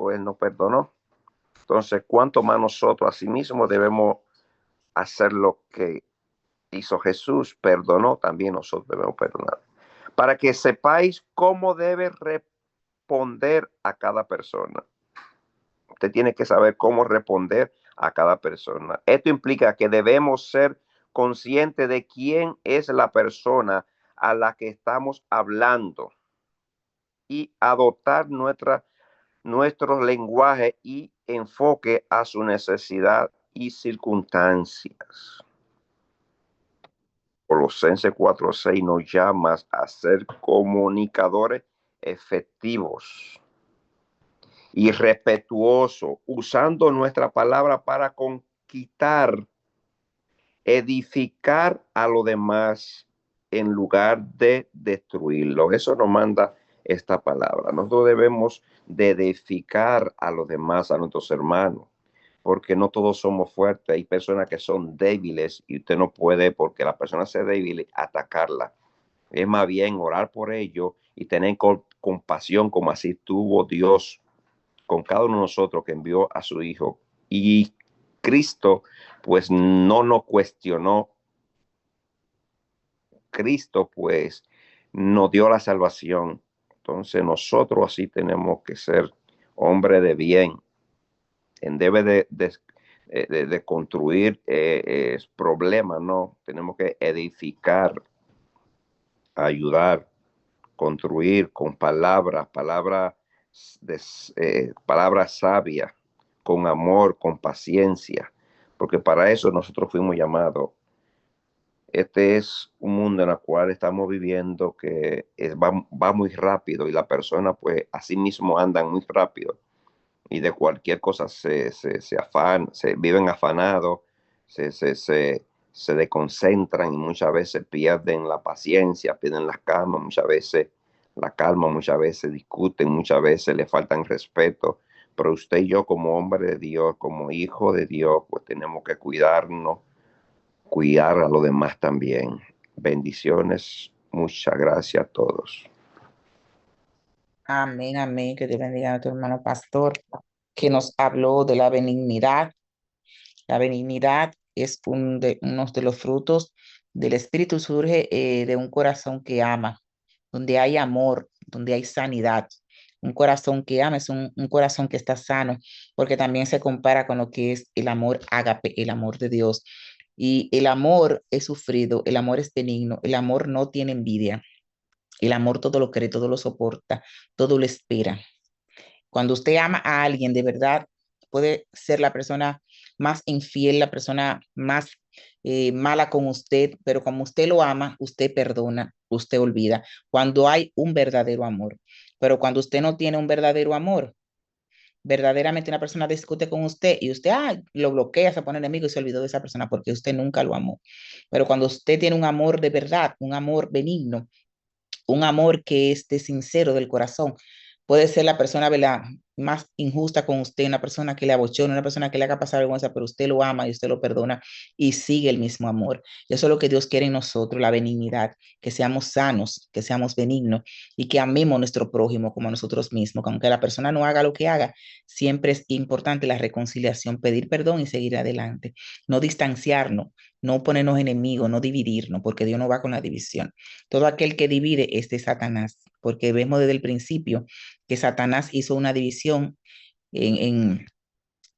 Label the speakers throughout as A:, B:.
A: pues nos perdonó. Entonces, ¿cuánto más nosotros asimismo debemos hacer lo que hizo Jesús? Perdonó, también nosotros debemos perdonar. Para que sepáis cómo debe responder a cada persona. Usted tiene que saber cómo responder a cada persona. Esto implica que debemos ser conscientes de quién es la persona a la que estamos hablando y adoptar nuestro lenguaje y enfoque a su necesidad y circunstancias. Colosenses 4:6 nos llama a ser comunicadores efectivos y respetuosos, usando nuestra palabra para conquistar, edificar a los demás en lugar de destruirlo. Eso nos manda esta palabra. Nosotros debemos de edificar a los demás, a nuestros hermanos, porque no todos somos fuertes. Hay personas que son débiles y usted no puede, porque la persona sea débil, atacarla. Es más bien orar por ellos y tener compasión, como así tuvo Dios con cada uno de nosotros, que envió a su Hijo. Y Cristo, pues no nos cuestionó. Cristo, pues, nos dio la salvación. Entonces nosotros así tenemos que ser hombres de bien. En debe de construir problemas, ¿no? Tenemos que edificar, ayudar, construir con palabras sabias, con amor, con paciencia, porque para eso nosotros fuimos llamados. Este es un mundo en el cual estamos viviendo que va muy rápido y la persona pues así mismo andan muy rápido y de cualquier cosa se viven afanados, se desconcentran y muchas veces pierden la paciencia, pierden la calma, muchas veces discuten, muchas veces le faltan respeto. Pero usted y yo, como hombre de Dios, como hijo de Dios, pues tenemos que cuidarnos, cuidar a los demás también. Bendiciones, muchas gracias a todos.
B: Amén, amén. Que Dios bendiga a tu hermano pastor, que nos habló de la benignidad. La benignidad es uno de los frutos del Espíritu, surge de un corazón que ama, donde hay amor, donde hay sanidad. Un corazón que ama es un corazón que está sano, porque también se compara con lo que es el amor ágape, el amor de Dios. Y el amor es sufrido, el amor es benigno, el amor no tiene envidia, el amor todo lo cree, todo lo soporta, todo lo espera. Cuando usted ama a alguien de verdad, puede ser la persona más infiel, la persona más mala con usted, pero como usted lo ama, usted perdona, usted olvida. Cuando hay un verdadero amor. Pero cuando usted no tiene un verdadero amor, verdaderamente una persona discute con usted y usted lo bloquea, se pone enemigo y se olvidó de esa persona porque usted nunca lo amó. Pero cuando usted tiene un amor de verdad, un amor benigno, un amor que esté sincero del corazón. Puede ser la persona, ¿verdad?, más injusta con usted, una persona que le abochone, una persona que le haga pasar vergüenza, pero usted lo ama y usted lo perdona y sigue el mismo amor. Y eso es lo que Dios quiere en nosotros, la benignidad, que seamos sanos, que seamos benignos y que amemos a nuestro prójimo como a nosotros mismos, que aunque la persona no haga lo que haga, siempre es importante la reconciliación, pedir perdón y seguir adelante. No distanciarnos, no ponernos enemigos, no dividirnos, porque Dios no va con la división. Todo aquel que divide es de Satanás, porque vemos desde el principio que Satanás en, en,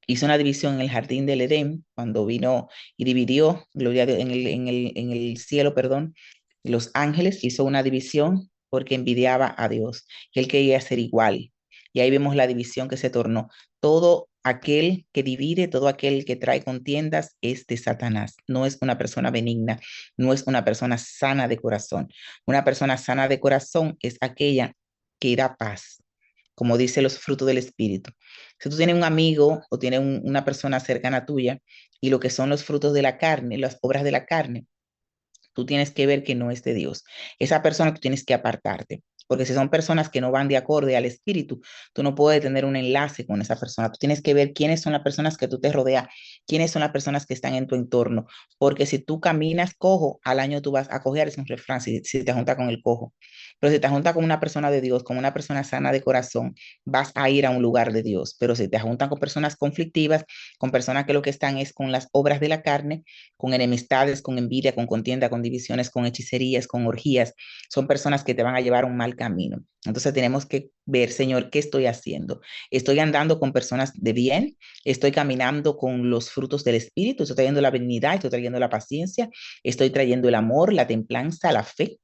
B: hizo una división en el jardín del Edén, cuando vino y dividió, gloria a Dios, en el cielo, perdón, los ángeles, hizo una división porque envidiaba a Dios, que él quería ser igual. Y ahí vemos la división que se tornó. Todo aquel que divide, todo aquel que trae contiendas es de Satanás. No es una persona benigna, no es una persona sana de corazón. Una persona sana de corazón es aquella que da paz, como dice los frutos del Espíritu. Si tú tienes un amigo o tienes una persona cercana tuya y lo que son los frutos de la carne, las obras de la carne, tú tienes que ver que no es de Dios. Esa persona tú tienes que apartarte, porque si son personas que no van de acorde al espíritu, tú no puedes tener un enlace con esa persona. Tú tienes que ver quiénes son las personas que tú te rodeas ¿Quiénes son las personas que están en tu entorno? Porque si tú caminas cojo, al año tú vas a cojear, es un refrán, si te juntas con el cojo. Pero si te juntas con una persona de Dios, con una persona sana de corazón, vas a ir a un lugar de Dios. Pero si te juntan con personas conflictivas, con personas que lo que están es con las obras de la carne, con enemistades, con envidia, con contienda, con divisiones, con hechicerías, con orgías, son personas que te van a llevar a un mal camino. Entonces tenemos que ver, Señor, ¿qué estoy haciendo? ¿Estoy andando con personas de bien? ¿Estoy caminando con los frutos del Espíritu? ¿Estoy trayendo la benignidad? ¿Estoy trayendo la paciencia? ¿Estoy trayendo el amor, la templanza, la fe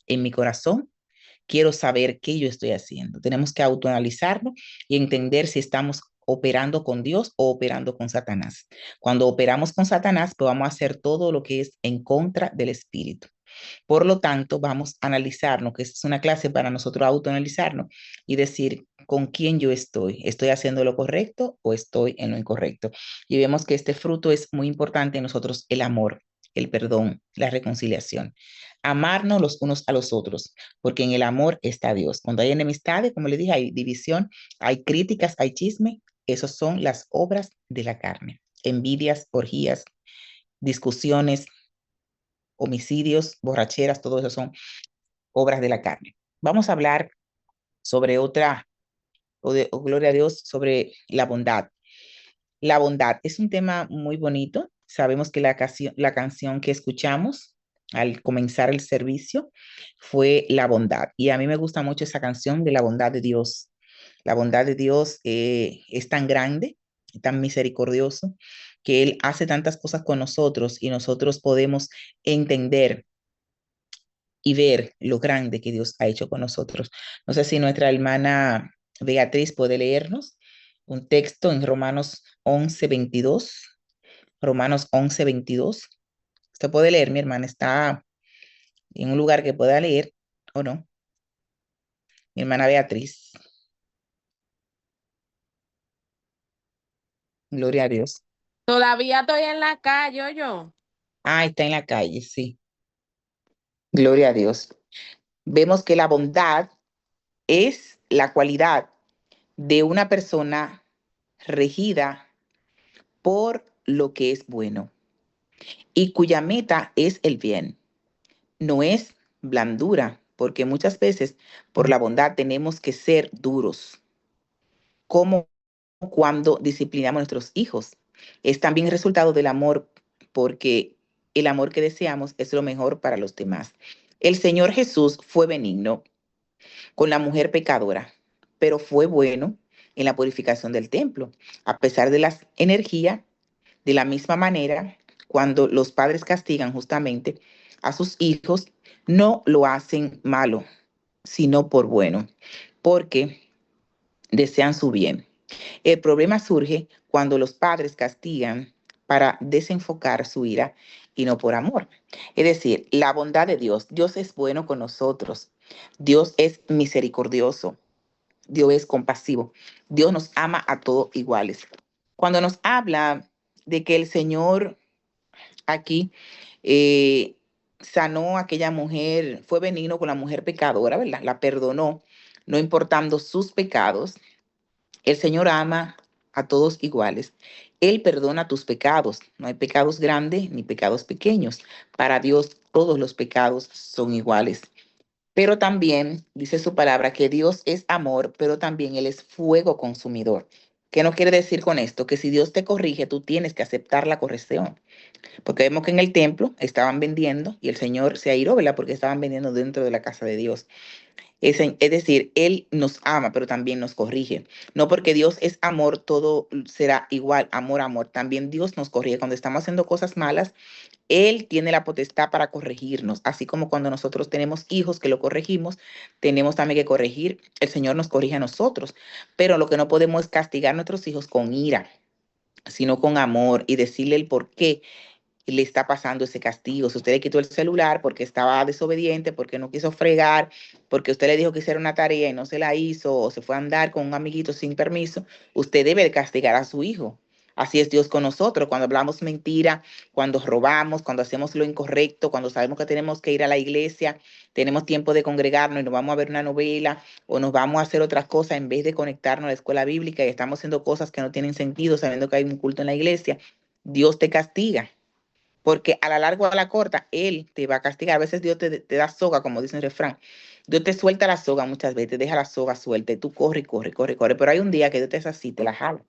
B: en mi corazón? Quiero saber qué yo estoy haciendo. Tenemos que autoanalizarlo y entender si estamos operando con Dios o operando con Satanás. Cuando operamos con Satanás, pues vamos a hacer todo lo que es en contra del Espíritu. Por lo tanto, vamos a analizarnos, que es una clase para nosotros autoanalizarnos y decir con quién yo estoy. ¿Estoy haciendo lo correcto o estoy en lo incorrecto? Y vemos que este fruto es muy importante en nosotros, el amor, el perdón, la reconciliación. Amarnos los unos a los otros, porque en el amor está Dios. Cuando hay enemistades, como le dije, hay división, hay críticas, hay chisme, esas son las obras de la carne. Envidias, orgías, discusiones, homicidios, borracheras, todo eso son obras de la carne. Vamos a hablar sobre otra, gloria a Dios, sobre la bondad. La bondad es un tema muy bonito. Sabemos que la canción que escuchamos al comenzar el servicio fue La bondad. Y a mí me gusta mucho esa canción de la bondad de Dios. La bondad de Dios es tan grande, tan misericordioso, que Él hace tantas cosas con nosotros y nosotros podemos entender y ver lo grande que Dios ha hecho con nosotros. No sé si nuestra hermana Beatriz puede leernos un texto en Romanos 11:22. Romanos 11:22. Usted puede leer, mi hermana, está en un lugar que pueda leer o no. Mi hermana Beatriz. Gloria a Dios.
C: Todavía estoy en la calle, yo.
B: Ah, está en la calle, sí. Gloria a Dios. Vemos que la bondad es la cualidad de una persona regida por lo que es bueno y cuya meta es el bien, no es blandura, porque muchas veces por la bondad tenemos que ser duros, como cuando disciplinamos a nuestros hijos. Es también resultado del amor, porque el amor que deseamos es lo mejor para los demás. El Señor Jesús fue benigno con la mujer pecadora, pero fue bueno en la purificación del templo, a pesar de las energías. De la misma manera, cuando los padres castigan justamente a sus hijos, no lo hacen malo, sino por bueno, porque desean su bien. El problema surge cuando los padres castigan para desenfocar su ira y no por amor. Es decir, la bondad de Dios. Dios es bueno con nosotros. Dios es misericordioso. Dios es compasivo. Dios nos ama a todos iguales. Cuando nos habla de que el Señor aquí eh, sanó a aquella mujer, fue benigno con la mujer pecadora, ¿verdad? La perdonó, no importando sus pecados. El Señor ama a todos iguales. Él perdona tus pecados. No hay pecados grandes ni pecados pequeños. Para Dios todos los pecados son iguales. Pero también dice su palabra que Dios es amor, pero también Él es fuego consumidor. ¿Qué no quiere decir con esto? Que si Dios te corrige, tú tienes que aceptar la corrección. Porque vemos que en el templo estaban vendiendo y el Señor se airó, ¿verdad? Porque estaban vendiendo dentro de la casa de Dios. Es decir, Él nos ama, pero también nos corrige. No porque Dios es amor, todo será igual, amor, amor. También Dios nos corrige. Cuando estamos haciendo cosas malas, Él tiene la potestad para corregirnos. Así como cuando nosotros tenemos hijos que lo corregimos, tenemos también que corregir. El Señor nos corrige a nosotros. Pero lo que no podemos es castigar a nuestros hijos con ira, sino con amor y decirle el por qué le está pasando ese castigo. Si usted le quitó el celular porque estaba desobediente, porque no quiso fregar, porque usted le dijo que hiciera una tarea y no se la hizo, o se fue a andar con un amiguito sin permiso, usted debe de castigar a su hijo. Así es Dios con nosotros. Cuando hablamos mentira, cuando robamos, cuando hacemos lo incorrecto, cuando sabemos que tenemos que ir a la iglesia, tenemos tiempo de congregarnos y nos vamos a ver una novela o nos vamos a hacer otras cosas en vez de conectarnos a la escuela bíblica y estamos haciendo cosas que no tienen sentido sabiendo que hay un culto en la iglesia. Dios te castiga. Porque a la larga o a la corta, Él te va a castigar. A veces Dios te da soga, como dice el refrán. Dios te suelta la soga muchas veces, te deja la soga suelta y tú corre, y corre, corre, corre. Pero hay un día que Dios te es así, te la jala.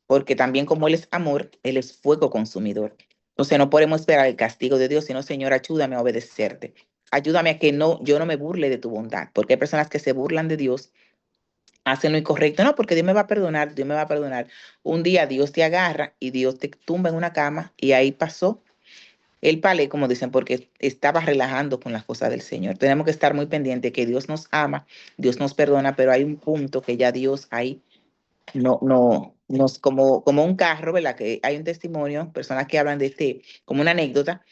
B: Porque también como Él es amor, Él es fuego consumidor. Entonces no podemos esperar el castigo de Dios, sino Señor, ayúdame a obedecerte. Ayúdame a que yo no me burle de tu bondad. Porque hay personas que se burlan de Dios, hacen lo incorrecto. No, porque Dios me va a perdonar, Dios me va a perdonar. Un día Dios te agarra y Dios te tumba en una cama y ahí pasó el palé, como dicen, porque estaba relajando con las cosas del Señor. Tenemos que estar muy pendientes que Dios nos ama, Dios nos perdona, pero hay un punto que ya Dios ahí no, nos, como un carro, ¿verdad? Que hay un testimonio, personas que hablan de como una anécdota,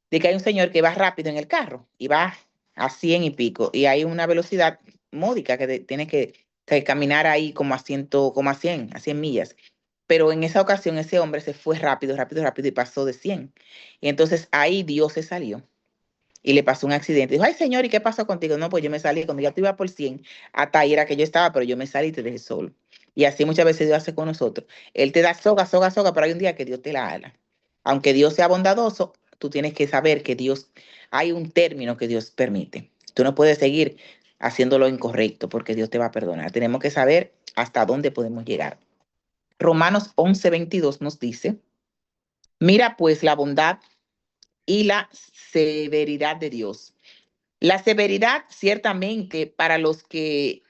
B: de que hay un señor que va rápido en el carro y va a 100 y pico, y hay una velocidad módica que tiene que caminar ahí como a 100, como a 100 millas. Pero en esa ocasión ese hombre se fue rápido, rápido, rápido y pasó de 100. Y entonces ahí Dios se salió y le pasó un accidente. Dijo, ay Señor, ¿y qué pasó contigo? No, pues yo me salí, cuando ya te iba por 100, hasta ahí era que yo estaba, pero yo me salí y te dejé solo. Y así muchas veces Dios hace con nosotros. Él te da soga, soga, soga, pero hay un día que Dios te la ala. Aunque Dios sea bondadoso, tú tienes que saber que Dios, hay un término que Dios permite. Tú no puedes seguir haciendo lo incorrecto porque Dios te va a perdonar. Tenemos que saber hasta dónde podemos llegar. Romanos 11:22 nos dice, mira pues la bondad y la severidad de Dios. La severidad ciertamente para los que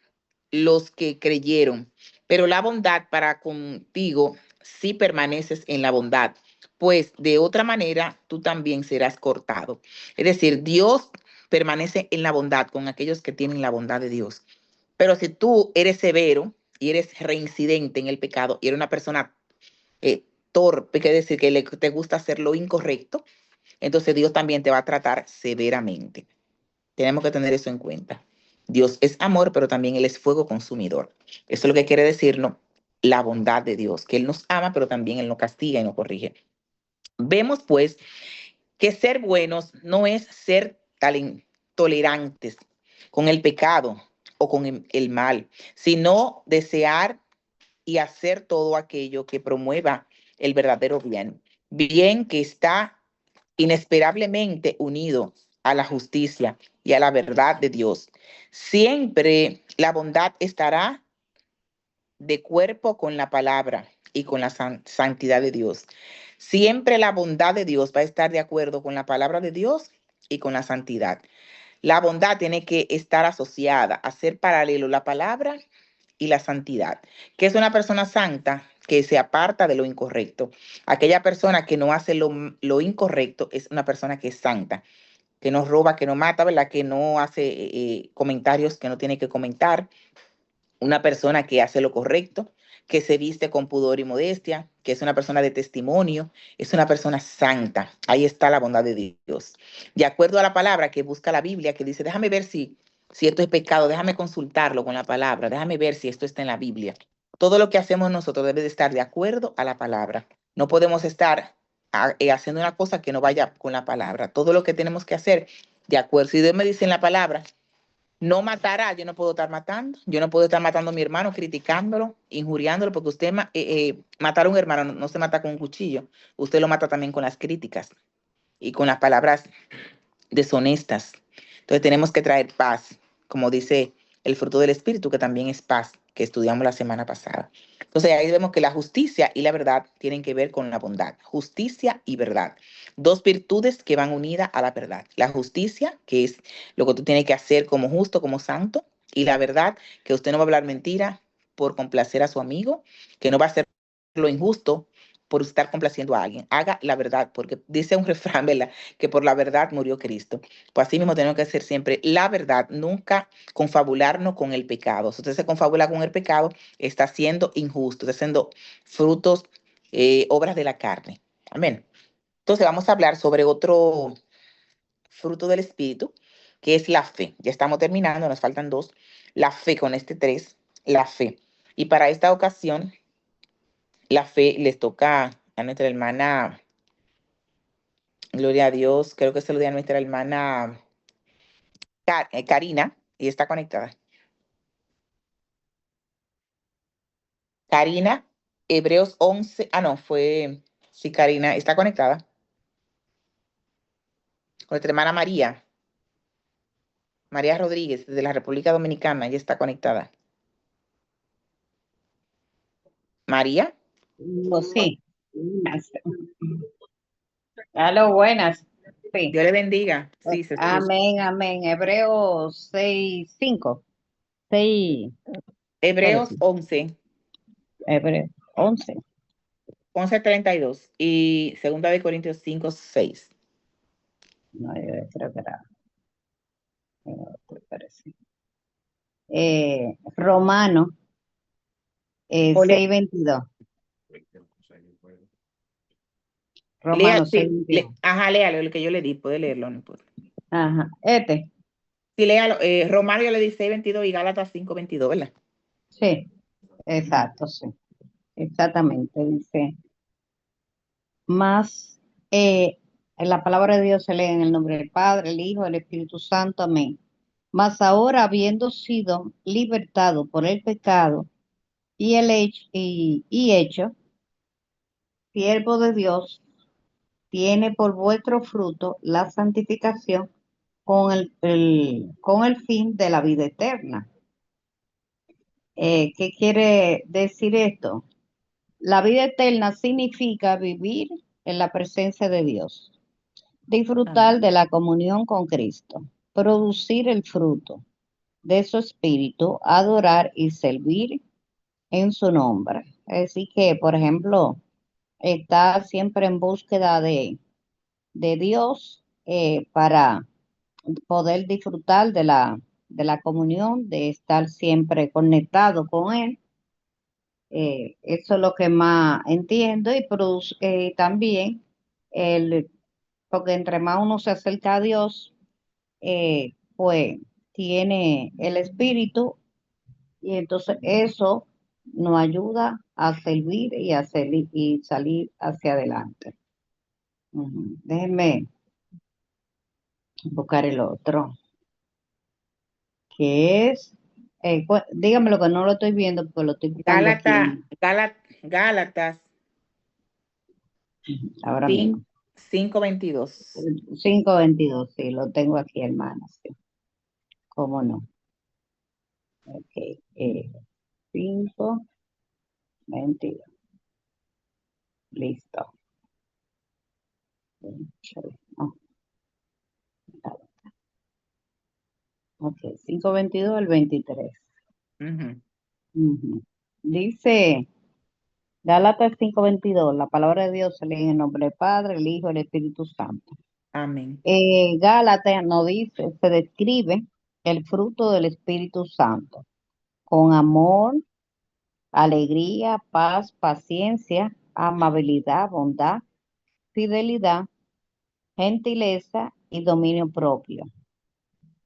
B: creyeron, pero la bondad para contigo si permaneces en la bondad, pues de otra manera tú también serás cortado. Es decir, Dios permanece en la bondad con aquellos que tienen la bondad de Dios. Pero si tú eres severo y eres reincidente en el pecado y eres una persona torpe, que decir que te gusta hacer lo incorrecto, entonces Dios también te va a tratar severamente. Tenemos que tener eso en cuenta. Dios es amor, pero también Él es fuego consumidor. Eso es lo que quiere decirnos la bondad de Dios, que Él nos ama, pero también Él nos castiga y nos corrige. Vemos pues que ser buenos no es ser tolerantes con el pecado o con el mal, sino desear y hacer todo aquello que promueva el verdadero bien. Bien que está inesperablemente unido a la justicia y a la verdad de Dios. Siempre la bondad estará de cuerpo con la palabra y con la santidad de Dios. Siempre la bondad de Dios va a estar de acuerdo con la palabra de Dios y con la santidad. La bondad tiene que estar asociada, a ser paralelo la palabra y la santidad. Que es una persona santa que se aparta de lo incorrecto. Aquella persona que no hace lo incorrecto es una persona que es santa, que no roba, que no mata, ¿verdad? Que no hace comentarios que no tiene que comentar. Una persona que hace lo correcto, que se viste con pudor y modestia, que es una persona de testimonio, es una persona santa. Ahí está la bondad de Dios. De acuerdo a la palabra que busca la Biblia, que dice, déjame ver si esto es pecado, déjame consultarlo con la palabra, déjame ver si esto está en la Biblia. Todo lo que hacemos nosotros debe de estar de acuerdo a la palabra. No podemos estar haciendo una cosa que no vaya con la palabra. Todo lo que tenemos que hacer de acuerdo. Si Dios me dice en la palabra, no matará, yo no puedo estar matando, yo no puedo estar matando a mi hermano, criticándolo, injuriándolo, porque usted matar a un hermano no se mata con un cuchillo, usted lo mata también con las críticas y con las palabras deshonestas. Entonces tenemos que traer paz, como dice el fruto del Espíritu, que también es paz, que estudiamos la semana pasada. Entonces ahí vemos que la justicia y la verdad tienen que ver con la bondad. Justicia y verdad. Dos virtudes que van unidas a la verdad. La justicia, que es lo que tú tienes que hacer como justo, como santo, y la verdad, que usted no va a hablar mentira por complacer a su amigo, que no va a hacer lo injusto por estar complaciendo a alguien. Haga la verdad, porque dice un refrán, ¿verdad? Que por la verdad murió Cristo. Pues así mismo tenemos que hacer siempre la verdad, nunca confabularnos con el pecado. Si usted se confabula con el pecado, está siendo injusto, está haciendo frutos, obras de la carne. Amén. Entonces vamos a hablar sobre otro fruto del Espíritu, que es la fe. Ya estamos terminando, nos faltan dos. La fe con este 3, la fe. Y para esta ocasión, la fe les toca a nuestra hermana, gloria a Dios, creo que se lo di a nuestra hermana Karina, y está conectada. Karina, Hebreos 11, no, fue Sí, Karina, ¿está conectada? Con nuestra hermana María. María Rodríguez, de la República Dominicana, ella está conectada. María.
D: Sí. Aló, buenas. Sí.
B: Dios le bendiga. Sí, se escucha.
D: Amén, amén. Hebreos 6:5. 6.
B: Hebreos 11,
D: Hebreos 11.
B: 11:32 y 2 de Corintios 5:6.
D: No, yo creo que era. Parece. Romano
B: Ole-
D: 6:22.
B: Lea,
D: Romano
B: sí,
D: 6:22.
B: ajá, léalo, lo que yo le di, puede leerlo, no importa.
D: Ajá.
B: Sí, léalo. Romario yo le di 6:22 y Gálatas 5:22, ¿verdad?
D: Sí, exacto, sí. Exactamente. Dice, más la palabra de Dios se lee en el nombre del Padre, el Hijo, el Espíritu Santo. Amén. Mas ahora, habiendo sido libertado por el pecado y hecho siervo de Dios, tiene por vuestro fruto la santificación con el fin de la vida eterna. ¿Qué quiere decir esto? La vida eterna significa vivir en la presencia de Dios, disfrutar de la comunión con Cristo, producir el fruto de su espíritu, adorar y servir en su nombre. Así que, por ejemplo, está siempre en búsqueda de Dios para poder disfrutar de la comunión, de estar siempre conectado con Él. Eso es lo que más entiendo y también, porque entre más uno se acerca a Dios, pues tiene el espíritu y entonces eso nos ayuda a servir y salir hacia adelante. Déjenme buscar el otro, que es, dígame lo que no lo estoy viendo porque lo estoy buscando aquí
B: Gálatas
D: ahora mismo.
B: 5:22.
D: 5:22, sí, lo tengo aquí, hermana, sí. ¿Cómo no? Ok, 5:22. Listo. Oh, ok, 5:22 al 23.
B: Ujú.
D: Ujú. Dice Gálatas 5:22, la palabra de Dios se lee en el nombre del Padre, el Hijo y el Espíritu Santo.
B: Amén.
D: Gálatas nos dice, se describe el fruto del Espíritu Santo, con amor, alegría, paz, paciencia, amabilidad, bondad, fidelidad, gentileza y dominio propio.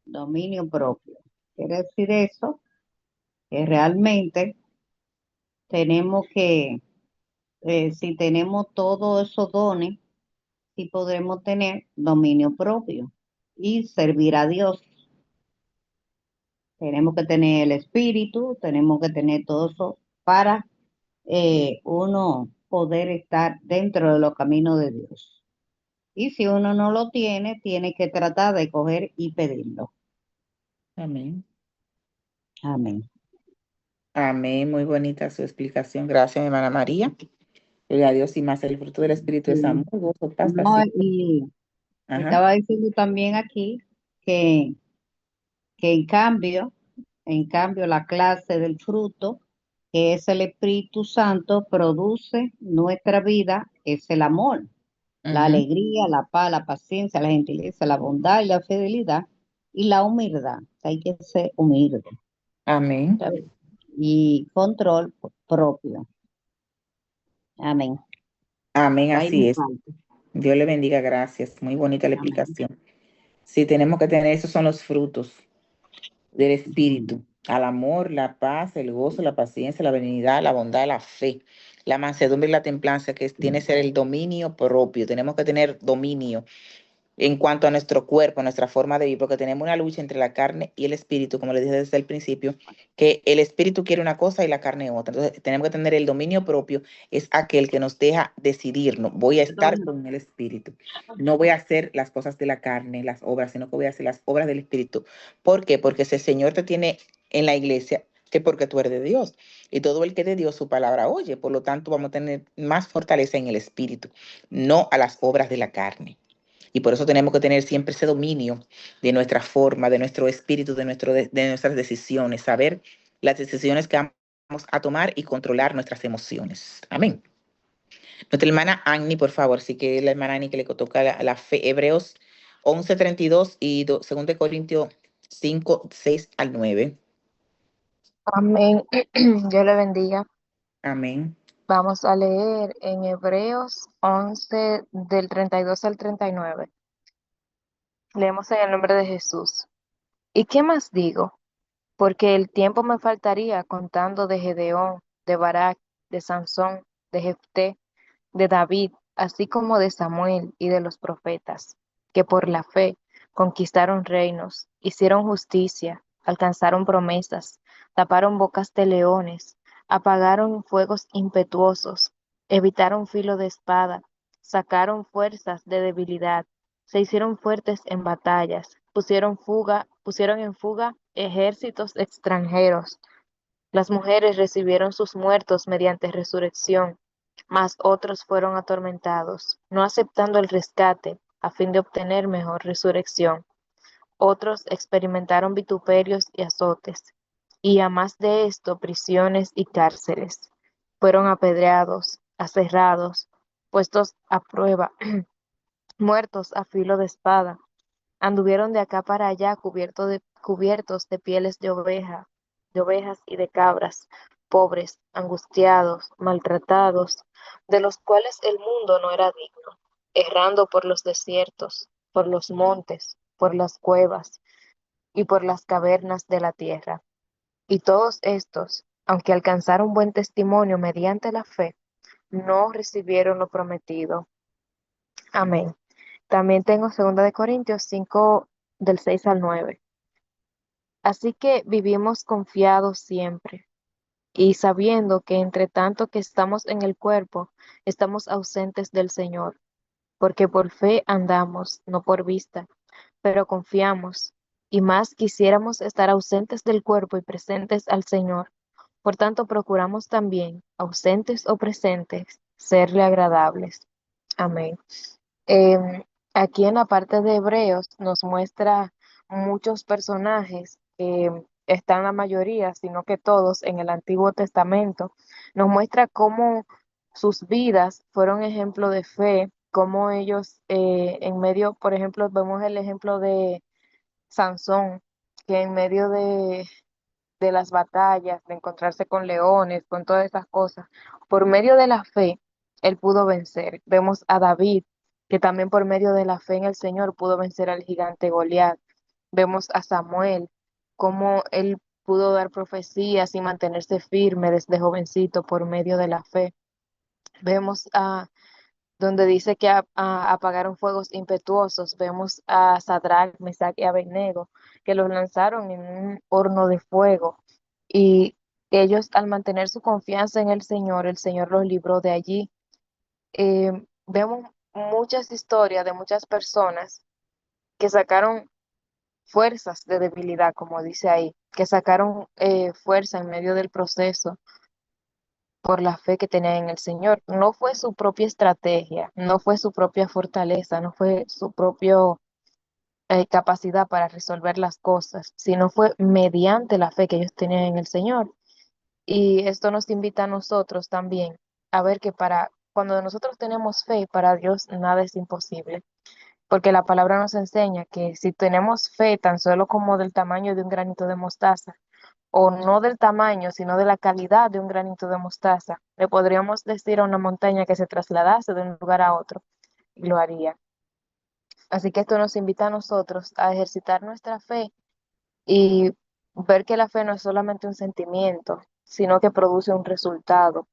D: Dominio propio. Quiere decir eso, que realmente tenemos que, si tenemos todos esos dones, sí podremos tener dominio propio y servir a Dios. Tenemos que tener el espíritu, tenemos que tener todo eso para uno poder estar dentro de los caminos de Dios. Y si uno no lo tiene, tiene que tratar de coger y pedirlo.
B: Amén.
D: Amén.
B: Amén. Muy bonita su explicación. Gracias, hermana María. Gloria a Dios y más el fruto del Espíritu es amor, gozo, paz,
D: No,
B: paciencia.
D: y
B: Ajá.
D: estaba diciendo también aquí que, que en cambio, la clase del fruto, que es el Espíritu Santo, produce nuestra vida, es el amor, la
B: Ujú.
D: alegría, la paz, la paciencia, la gentileza, la bondad y la fidelidad y la humildad. Hay que ser humilde,
B: Amén.
D: ¿sabes? Y control propio. Amén.
B: Amén,
D: Ahí
B: así
D: me
B: es.
D: falta.
B: Dios le bendiga, gracias. Muy bonita la
D: Amén.
B: explicación. Sí, tenemos que tener, esos son los frutos del Espíritu. Al amor, la paz, el gozo, la paciencia, la benignidad, la bondad, la fe, la mansedumbre y la templanza, que tiene que ser el dominio propio. Tenemos que tener dominio en cuanto a nuestro cuerpo, nuestra forma de vivir, porque tenemos una lucha entre la carne y el espíritu, como le dije desde el principio, que el espíritu quiere una cosa y la carne otra. Entonces, tenemos que tener el dominio propio, es aquel que nos deja decidir, no voy a estar con el espíritu, no voy a hacer las cosas de la carne, las obras, sino que voy a hacer las obras del espíritu. ¿Por qué? Porque si el Señor te tiene en la iglesia, es porque tú eres de Dios. Y todo el que de Dios su palabra oye, por lo tanto vamos a tener más fortaleza en el espíritu, no a las obras de la carne. Y por eso tenemos que tener siempre ese dominio de nuestra forma, de nuestro espíritu, de nuestras decisiones, saber las decisiones que vamos a tomar y controlar nuestras emociones. Amén. Nuestra hermana Annie, por favor, sí que es la hermana Annie que le toca la fe. Hebreos 11:32 y 2 Corintios 5:6-9.
E: Amén. Dios le bendiga.
B: Amén.
E: Vamos a leer en Hebreos 11 del 32 al 39. Leemos en el nombre de Jesús. ¿Y qué más digo? Porque el tiempo me faltaría contando de Gedeón, de Barak, de Sansón, de Jefté, de David, así como de Samuel y de los profetas, que por la fe conquistaron reinos, hicieron justicia, alcanzaron promesas, taparon bocas de leones, apagaron fuegos impetuosos, evitaron filo de espada, sacaron fuerzas de debilidad, se hicieron fuertes en batallas, pusieron en fuga ejércitos extranjeros. Las mujeres recibieron sus muertos mediante resurrección, mas otros fueron atormentados, no aceptando el rescate a fin de obtener mejor resurrección. Otros experimentaron vituperios y azotes, y a más de esto prisiones y cárceles. Fueron apedreados, aserrados, puestos a prueba, muertos a filo de espada. Anduvieron de acá para allá cubiertos de pieles de ovejas y de cabras, pobres, angustiados, maltratados, de los cuales el mundo no era digno, errando por los desiertos, por los montes, por las cuevas y por las cavernas de la tierra. Y todos estos, aunque alcanzaron buen testimonio mediante la fe, no recibieron lo prometido. Amén. También tengo 2 Corintios 5 del 6 al 9. Así que vivimos confiados siempre y sabiendo que entre tanto que estamos en el cuerpo, estamos ausentes del Señor, porque por fe andamos, no por vista, pero confiamos, y más quisiéramos estar ausentes del cuerpo y presentes al Señor. Por tanto, procuramos también, ausentes o presentes, serle agradables. Amén. Em, Aquí en la parte de Hebreos nos muestra muchos personajes que están la mayoría, sino que todos en el Antiguo Testamento. Nos muestra cómo sus vidas fueron ejemplo de fe, cómo ellos en medio, por ejemplo, vemos el ejemplo de Sansón, que en medio de las batallas, de encontrarse con leones, con todas esas cosas. Por medio de la fe, él pudo vencer. Vemos a David, que también por medio de la fe en el Señor pudo vencer al gigante Goliat. Vemos a Samuel, cómo él pudo dar profecías y mantenerse firme desde jovencito por medio de la fe. Vemos a donde dice que apagaron fuegos impetuosos. Vemos a Sadrach, Mesach y Abednego, que los lanzaron en un horno de fuego. Y ellos, al mantener su confianza en el Señor los libró de allí. Vemos muchas historias de muchas personas que sacaron fuerzas de debilidad, como dice ahí, que sacaron fuerza en medio del proceso por la fe que tenían en el Señor. No fue su propia estrategia, no fue su propia fortaleza, no fue su propia capacidad para resolver las cosas, sino fue mediante la fe que ellos tenían en el Señor. Y esto nos invita a nosotros también a ver que cuando nosotros tenemos fe, para Dios nada es imposible. Porque la palabra nos enseña que si tenemos fe tan solo como del tamaño de un granito de mostaza, o no del tamaño, sino de la calidad de un granito de mostaza, le podríamos decir a una montaña que se trasladase de un lugar a otro, y lo haría. Así que esto nos invita a nosotros a ejercitar nuestra fe y ver que la fe no es solamente un sentimiento, sino que produce un resultado,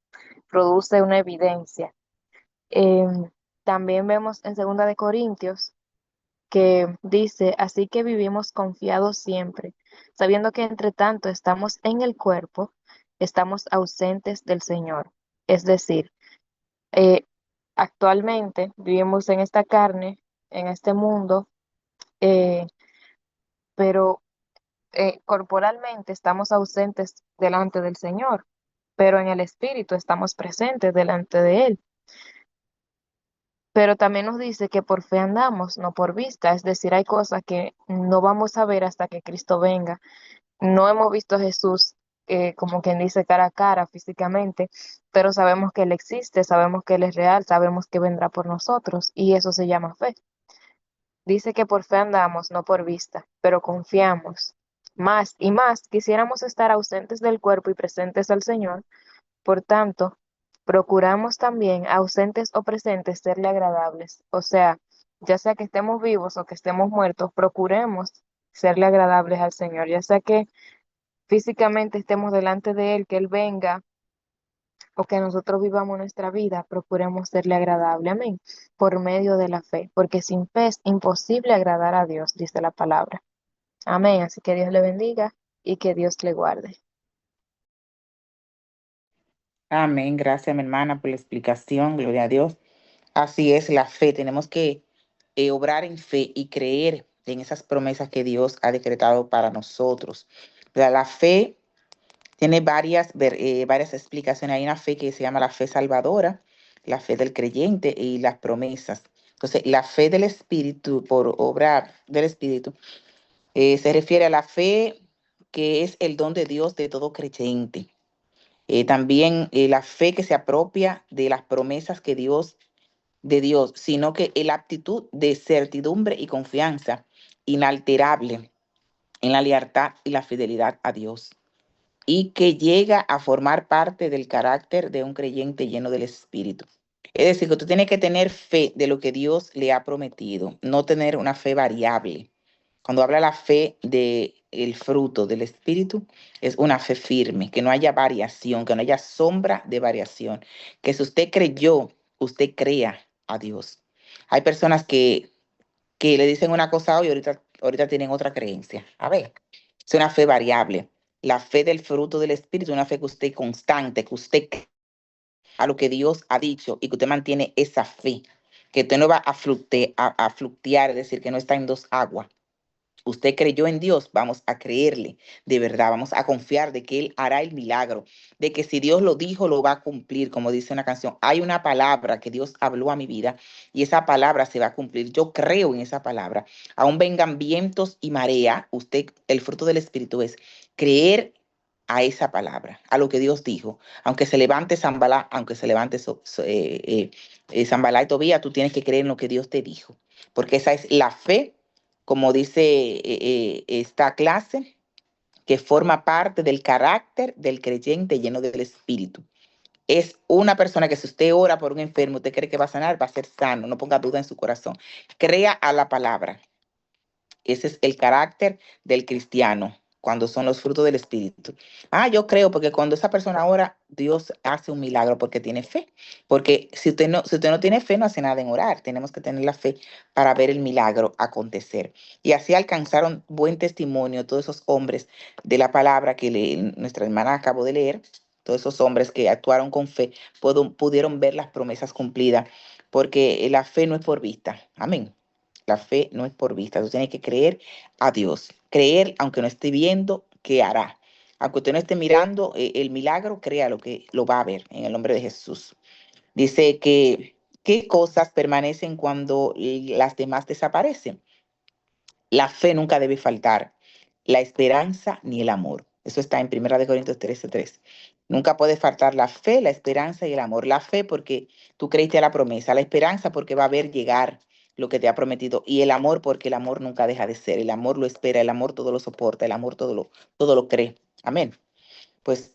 E: produce una evidencia. También vemos en 2 Corintios que dice, así que vivimos confiados siempre, sabiendo que entre tanto estamos en el cuerpo, estamos ausentes del Señor. Es decir, eh, actualmente vivimos en esta carne, en este mundo, eh, pero corporalmente estamos ausentes delante del Señor, pero en el espíritu estamos presentes delante de Él. Pero también nos dice que por fe andamos, no por vista, es decir, hay cosas que no vamos a ver hasta que Cristo venga. No hemos visto a Jesús, como quien dice, cara a cara físicamente, pero sabemos que Él existe, sabemos que Él es real, sabemos que vendrá por nosotros y eso se llama fe. Dice que por fe andamos, no por vista, pero confiamos. Más y más quisiéramos estar ausentes del cuerpo y presentes al Señor. Por tanto, procuramos también, ausentes o presentes, serle agradables. O sea, ya sea que estemos vivos o que estemos muertos, procuremos serle agradables al Señor. Ya sea que físicamente estemos delante de Él, que Él venga, o que nosotros vivamos nuestra vida, procuremos serle agradable. Amén. Por medio de la fe, porque sin fe es imposible agradar a Dios, dice la palabra. Amén. Así que Dios le bendiga y que Dios le guarde.
B: Amén. Gracias, mi hermana, por la explicación. Gloria a Dios. Así es la fe. Tenemos que obrar en fe y creer en esas promesas que Dios ha decretado para nosotros. La fe tiene varias explicaciones. Hay una fe que se llama la fe salvadora, la fe del creyente y las promesas. Entonces, la fe del Espíritu, por obrar del Espíritu, se refiere a la fe que es el don de Dios de todo creyente. También la fe que se apropia de las promesas de Dios, sino que la actitud de certidumbre y confianza inalterable en la lealtad y la fidelidad a Dios, y que llega a formar parte del carácter de un creyente lleno del Espíritu. Es decir, que tú tienes que tener fe de lo que Dios le ha prometido, no tener una fe variable. Cuando habla la fe del fruto del Espíritu, es una fe firme, que no haya variación, que no haya sombra de variación, que si usted creyó, usted crea a Dios. Hay personas que le dicen una cosa hoy y ahorita tienen otra creencia. A ver, es una fe variable. La fe del fruto del Espíritu es una fe que usted constante, que usted cree a lo que Dios ha dicho y que usted mantiene esa fe, que usted no va a fluctuar, es decir, que no está en dos aguas. Usted creyó en Dios, vamos a creerle de verdad, vamos a confiar de que Él hará el milagro, de que si Dios lo dijo, lo va a cumplir, como dice una canción. Hay una palabra que Dios habló a mi vida y esa palabra se va a cumplir. Yo creo en esa palabra. Aún vengan vientos y marea, usted, el fruto del Espíritu es creer a esa palabra, a lo que Dios dijo. Aunque se levante Zambalá, aunque se levante Zambalá y Tobía, tú tienes que creer en lo que Dios te dijo, porque esa es la fe, como dice esta clase, que forma parte del carácter del creyente lleno del Espíritu. Es una persona que si usted ora por un enfermo, usted cree que va a sanar, va a ser sano, no ponga duda en su corazón. Crea a la palabra. Ese es el carácter del cristiano, cuando son los frutos del Espíritu. Yo creo, porque cuando esa persona ora, Dios hace un milagro porque tiene fe. Porque si usted no tiene fe, no hace nada en orar. Tenemos que tener la fe para ver el milagro acontecer. Y así alcanzaron buen testimonio todos esos hombres de la palabra que nuestra hermana acabó de leer. Todos esos hombres que actuaron con fe pudieron ver las promesas cumplidas, porque la fe no es por vista. Amén. La fe no es por vista. Tú tienes que creer a Dios. Creer, aunque no esté viendo, que hará. Aunque usted no esté mirando el milagro, crea lo que lo va a ver en el nombre de Jesús. Dice que qué cosas permanecen cuando las demás desaparecen. La fe nunca debe faltar, la esperanza ni el amor. Eso está en 1 Corintios 13:3. Nunca puede faltar la fe, la esperanza y el amor. La fe porque tú creíste a la promesa, la esperanza porque va a ver llegar lo que te ha prometido, y el amor porque el amor nunca deja de ser. El amor lo espera, el amor todo lo soporta, el amor todo lo cree. Amén. Pues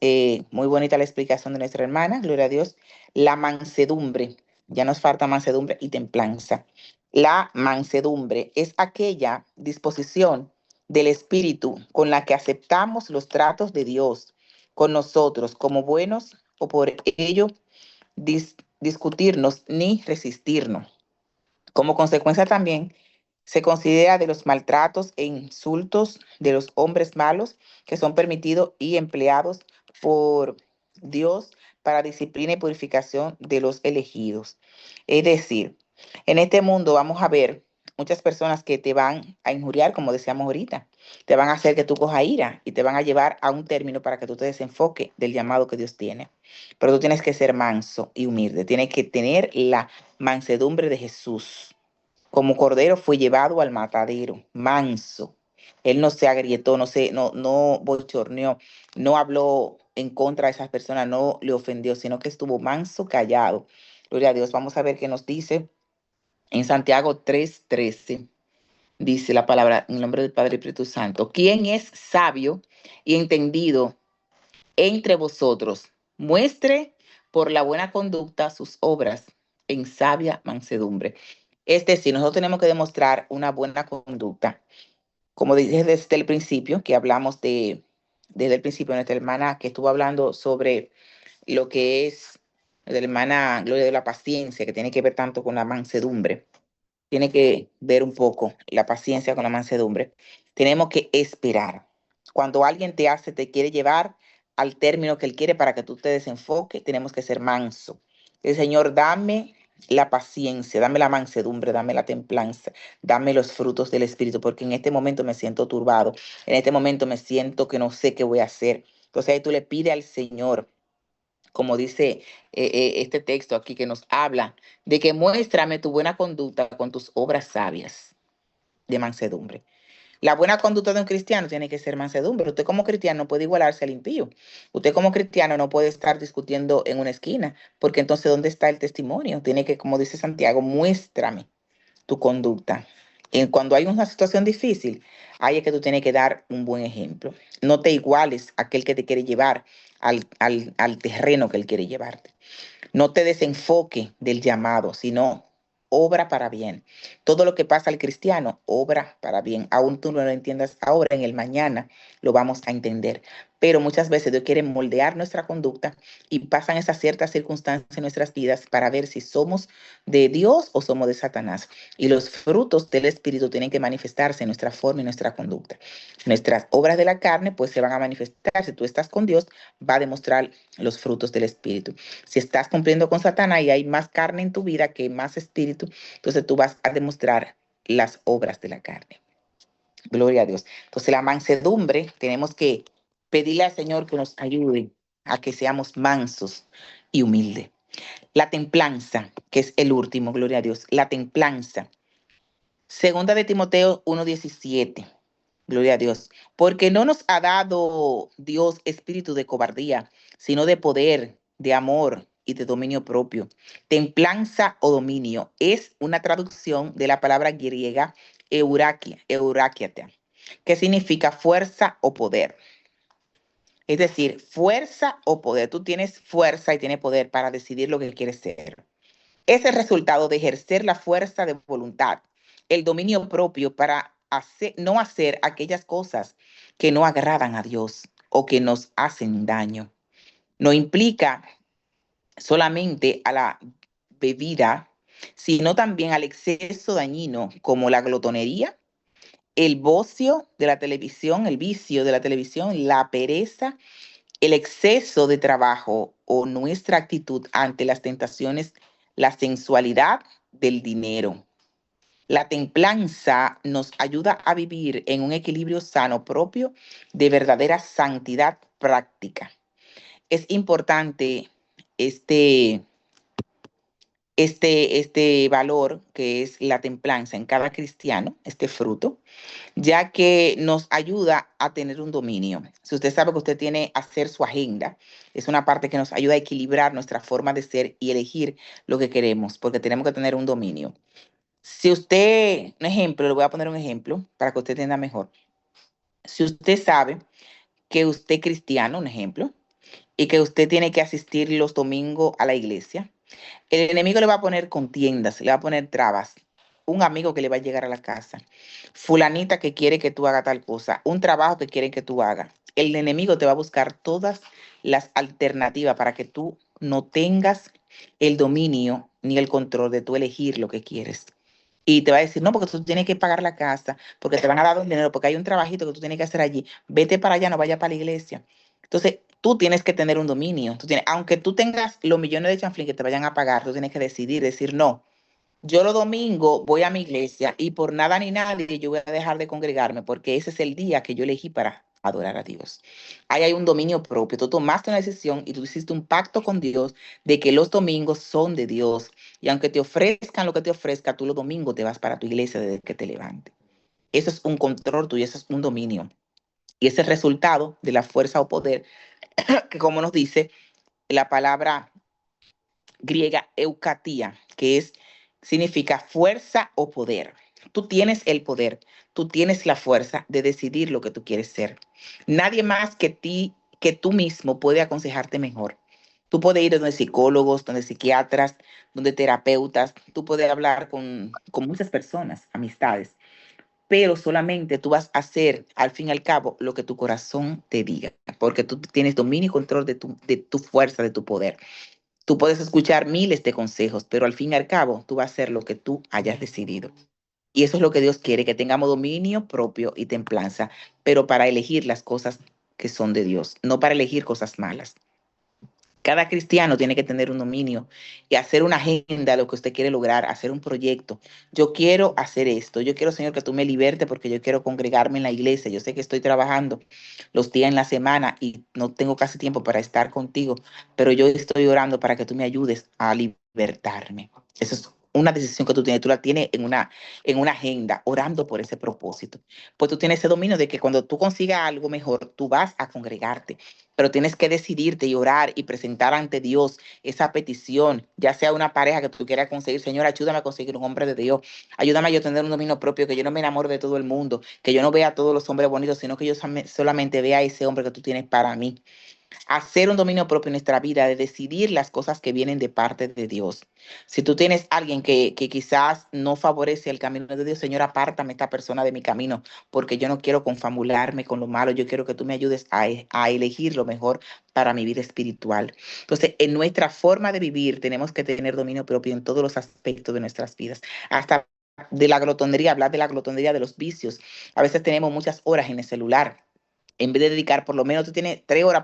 B: muy bonita la explicación de nuestra hermana, gloria a Dios. La mansedumbre, ya nos falta mansedumbre y templanza. La mansedumbre es aquella disposición del espíritu con la que aceptamos los tratos de Dios con nosotros como buenos, o por ello discutirnos ni resistirnos. Como consecuencia también Se considera de los maltratos e insultos de los hombres malos que son permitidos y empleados por Dios para disciplina y purificación de los elegidos. Es decir, en este mundo vamos a ver muchas personas que te van a injuriar, como decíamos ahorita, te van a hacer que tú cojas ira y te van a llevar a un término para que tú te desenfoques del llamado que Dios tiene. Pero tú tienes que ser manso y humilde, tienes que tener la mansedumbre de Jesús. Como cordero fue llevado al matadero, manso. Él no se agrietó, no bochorneó, no habló en contra de esas personas, no le ofendió, sino que estuvo manso, callado. Gloria a Dios. Vamos a ver qué nos dice en Santiago 3:13. Dice la palabra en el nombre del Padre y Espíritu Santo. ¿Quién es sabio y entendido entre vosotros? Muestre por la buena conducta sus obras en sabia mansedumbre. Es decir, nosotros tenemos que demostrar una buena conducta. Como dije desde el principio, que hablamos desde el principio, nuestra hermana que estuvo hablando sobre lo que es la hermana Gloria de la paciencia, que tiene que ver tanto con la mansedumbre. Tiene que ver un poco la paciencia con la mansedumbre. Tenemos que esperar. Cuando alguien te quiere llevar al término que él quiere para que tú te desenfoques, tenemos que ser manso. El Señor, dame la paciencia, dame la mansedumbre, dame la templanza, dame los frutos del Espíritu, porque en este momento me siento turbado, en este momento me siento que no sé qué voy a hacer. Entonces ahí tú le pides al Señor, como dice este texto aquí que nos habla, de que muéstrame tu buena conducta con tus obras sabias de mansedumbre. La buena conducta de un cristiano tiene que ser mansedumbre. Usted como cristiano no puede igualarse al impío. Usted como cristiano no puede estar discutiendo en una esquina, porque entonces ¿dónde está el testimonio? Tiene que, como dice Santiago, muéstrame tu conducta. Cuando hay una situación difícil, ahí es que tú tienes que dar un buen ejemplo. No te iguales a aquel que te quiere llevar al terreno que él quiere llevarte. No te desenfoque del llamado, sino obra para bien. Todo lo que pasa al cristiano, obra para bien. Aún tú no lo entiendas ahora, en el mañana lo vamos a entender. Pero muchas veces Dios quiere moldear nuestra conducta y pasan esas ciertas circunstancias en nuestras vidas para ver si somos de Dios o somos de Satanás. Y los frutos del Espíritu tienen que manifestarse en nuestra forma y nuestra conducta. Nuestras obras de la carne pues se van a manifestar. Si tú estás con Dios, va a demostrar los frutos del Espíritu. Si estás cumpliendo con Satanás y hay más carne en tu vida que más espíritu, entonces tú vas a demostrar las obras de la carne. Gloria a Dios. Entonces la mansedumbre, tenemos que pedirle al Señor que nos ayude a que seamos mansos y humildes. La templanza, que es el último, gloria a Dios. La templanza. Segunda de Timoteo 1:17. Gloria a Dios. Porque no nos ha dado Dios espíritu de cobardía, sino de poder, de amor y de dominio propio. Templanza o dominio es una traducción de la palabra griega eurakiate, que significa fuerza o poder. Es decir, fuerza o poder. Tú tienes fuerza y tienes poder para decidir lo que quieres ser. Es el resultado de ejercer la fuerza de voluntad, el dominio propio para no hacer aquellas cosas que no agradan a Dios o que nos hacen daño. No implica solamente a la bebida, sino también al exceso dañino como la glotonería, el vicio de la televisión, la pereza, el exceso de trabajo o nuestra actitud ante las tentaciones, la sensualidad del dinero. La templanza nos ayuda a vivir en un equilibrio sano propio de verdadera santidad práctica. Es importante este valor que es la templanza en cada cristiano, este fruto, ya que nos ayuda a tener un dominio. Si usted sabe que usted tiene que hacer su agenda, es una parte que nos ayuda a equilibrar nuestra forma de ser y elegir lo que queremos, porque tenemos que tener un dominio. Si usted, un ejemplo, le voy a poner un ejemplo para que usted entienda mejor. Si usted sabe que usted es cristiano, un ejemplo, y que usted tiene que asistir los domingos a la iglesia, el enemigo le va a poner contiendas, le va a poner trabas. Un amigo que le va a llegar a la casa, fulanita que quiere que tú hagas tal cosa, un trabajo que quiere que tú hagas. El enemigo te va a buscar todas las alternativas para que tú no tengas el dominio ni el control de tú elegir lo que quieres. Y te va a decir, no, porque tú tienes que pagar la casa, porque te van a dar un dinero, porque hay un trabajito que tú tienes que hacer allí. Vete para allá, no vaya para la iglesia. Entonces, tú tienes que tener un dominio. Aunque tú tengas los millones de chanflín que te vayan a pagar, tú tienes que decidir, decir, no, yo los domingos voy a mi iglesia y por nada ni nadie yo voy a dejar de congregarme porque ese es el día que yo elegí para adorar a Dios. Ahí hay un dominio propio. Tú tomaste una decisión y tú hiciste un pacto con Dios de que los domingos son de Dios. Y aunque te ofrezcan lo que te ofrezca, tú los domingos te vas para tu iglesia desde que te levantes. Eso es un control tuyo, eso es un dominio. Y ese es el resultado de la fuerza o poder que, como nos dice la palabra griega eukatía, que significa fuerza o poder. Tú tienes el poder, tú tienes la fuerza de decidir lo que tú quieres ser. Nadie más que tú mismo puede aconsejarte mejor. Tú puedes ir donde psicólogos, donde psiquiatras, donde terapeutas, tú puedes hablar con muchas personas, amistades, pero solamente tú vas a hacer, al fin y al cabo, lo que tu corazón te diga, porque tú tienes dominio y control de tu fuerza, de tu poder. Tú puedes escuchar miles de consejos, pero al fin y al cabo tú vas a hacer lo que tú hayas decidido. Y eso es lo que Dios quiere, que tengamos dominio propio y templanza, pero para elegir las cosas que son de Dios, no para elegir cosas malas. Cada cristiano tiene que tener un dominio y hacer una agenda de lo que usted quiere lograr, hacer un proyecto. Yo quiero hacer esto. Yo quiero, Señor, que tú me libertes porque yo quiero congregarme en la iglesia. Yo sé que estoy trabajando los días en la semana y no tengo casi tiempo para estar contigo, pero yo estoy orando para que tú me ayudes a libertarme. Eso es una decisión que tú la tienes en una agenda, orando por ese propósito. Pues tú tienes ese dominio de que cuando tú consigas algo mejor, tú vas a congregarte, pero tienes que decidirte y orar y presentar ante Dios esa petición, ya sea una pareja que tú quieras conseguir. Señor, ayúdame a conseguir un hombre de Dios, ayúdame a yo tener un dominio propio, que yo no me enamore de todo el mundo, que yo no vea a todos los hombres bonitos, sino que yo solamente vea a ese hombre que tú tienes para mí. Hacer un dominio propio en nuestra vida, de decidir las cosas que vienen de parte de Dios. Si tú tienes alguien que quizás no favorece el camino de Dios, Señor, apártame esta persona de mi camino, porque yo no quiero confabularme con lo malo, yo quiero que tú me ayudes a elegir lo mejor para mi vida espiritual. Entonces, en nuestra forma de vivir tenemos que tener dominio propio en todos los aspectos de nuestras vidas, hasta de la glotonería, hablar de la glotonería, de los vicios. A veces tenemos muchas horas en el celular. En vez de dedicar, por lo menos tú tienes 3 horas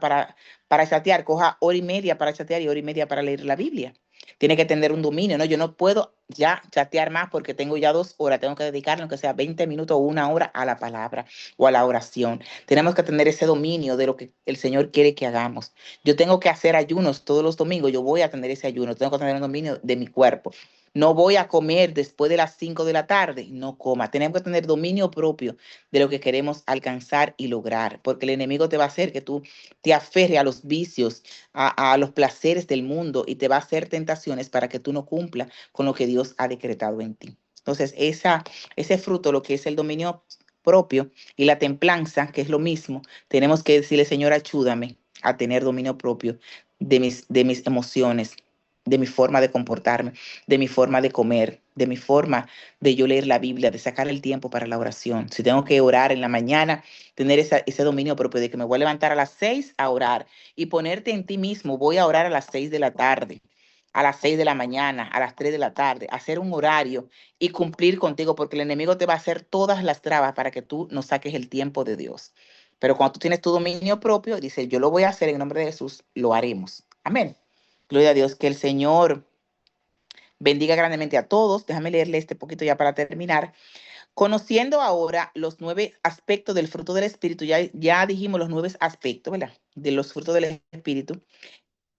B: para chatear, coja hora y media para chatear y hora y media para leer la Biblia. Tiene que tener un dominio, ¿no? Yo no puedo ya chatear más porque tengo ya 2 horas, tengo que dedicarle, aunque sea 20 minutos o 1 hora, a la palabra o a la oración. Tenemos que tener ese dominio de lo que el Señor quiere que hagamos. Yo tengo que hacer ayunos todos los domingos, yo voy a tener ese ayuno, tengo que tener un dominio de mi cuerpo. No voy a comer después de las 5 de la tarde, no coma. Tenemos que tener dominio propio de lo que queremos alcanzar y lograr, porque el enemigo te va a hacer que tú te aferres a los vicios, a los placeres del mundo y te va a hacer tentaciones para que tú no cumplas con lo que Dios ha decretado en ti. Entonces, ese fruto, lo que es el dominio propio y la templanza, que es lo mismo, tenemos que decirle, Señor, ayúdame a tener dominio propio de mis emociones, de mi forma de comportarme, de mi forma de comer, de mi forma de yo leer la Biblia, de sacar el tiempo para la oración. Si tengo que orar en la mañana, tener ese dominio propio de que me voy a levantar a las 6 a orar y ponerte en ti mismo, voy a orar a las 6 de la tarde, a las 6 de la mañana, a las 3 de la tarde, hacer un horario y cumplir contigo, porque el enemigo te va a hacer todas las trabas para que tú no saques el tiempo de Dios. Pero cuando tú tienes tu dominio propio, dice, yo lo voy a hacer en nombre de Jesús, lo haremos. Amén. Gloria a Dios, que el Señor bendiga grandemente a todos. Déjame leerle este poquito ya para terminar. Conociendo ahora los 9 aspectos del fruto del Espíritu, ya dijimos los 9 aspectos, ¿verdad? De los frutos del Espíritu.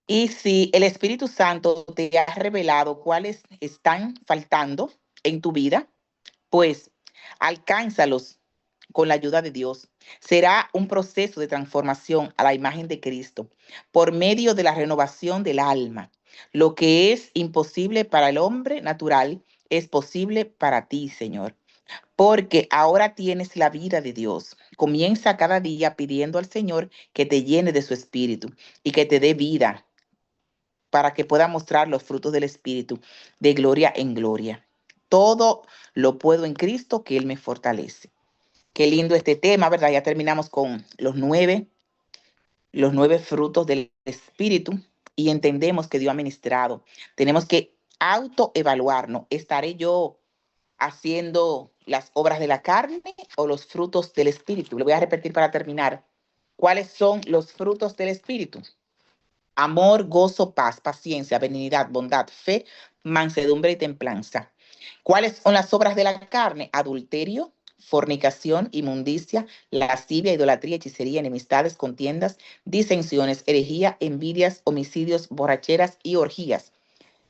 B: Y si el Espíritu Santo te ha revelado cuáles están faltando en tu vida, pues alcánzalos con la ayuda de Dios. Será un proceso de transformación a la imagen de Cristo por medio de la renovación del alma. Lo que es imposible para el hombre natural es posible para ti, Señor, porque ahora tienes la vida de Dios. Comienza cada día pidiendo al Señor que te llene de su espíritu y que te dé vida para que pueda mostrar los frutos del Espíritu de gloria en gloria. Todo lo puedo en Cristo que Él me fortalece. Qué lindo este tema, ¿verdad? Ya terminamos con los nueve frutos del Espíritu y entendemos que Dios ha ministrado. Tenemos que autoevaluarnos. ¿Estaré yo haciendo las obras de la carne o los frutos del Espíritu. Le voy a repetir para terminar. ¿Cuáles son los frutos del Espíritu? Amor, gozo, paz, paciencia, benignidad, bondad, fe, mansedumbre y templanza. ¿Cuáles son las obras de la carne? Adulterio, fornicación, inmundicia, lascivia, idolatría, hechicería, enemistades, contiendas, disensiones, herejía, envidias, homicidios, borracheras y orgías.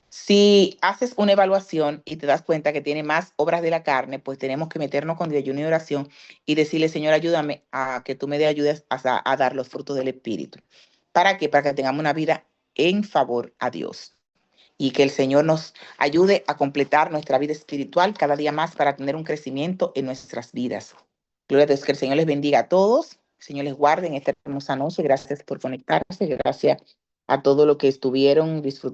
B: Si haces una evaluación y te das cuenta que tiene más obras de la carne, pues tenemos que meternos con ayuno y oración y decirle, Señor, ayúdame a que tú me ayudes a dar los frutos del Espíritu. ¿Para qué? Para que tengamos una vida en favor a Dios y que el Señor nos ayude a completar nuestra vida espiritual cada día más para tener un crecimiento en nuestras vidas. Gloria a Dios, que el Señor les bendiga a todos, el Señor les guarde en esta hermosa noche. Gracias por conectarse, gracias a todos los que estuvieron disfrutando.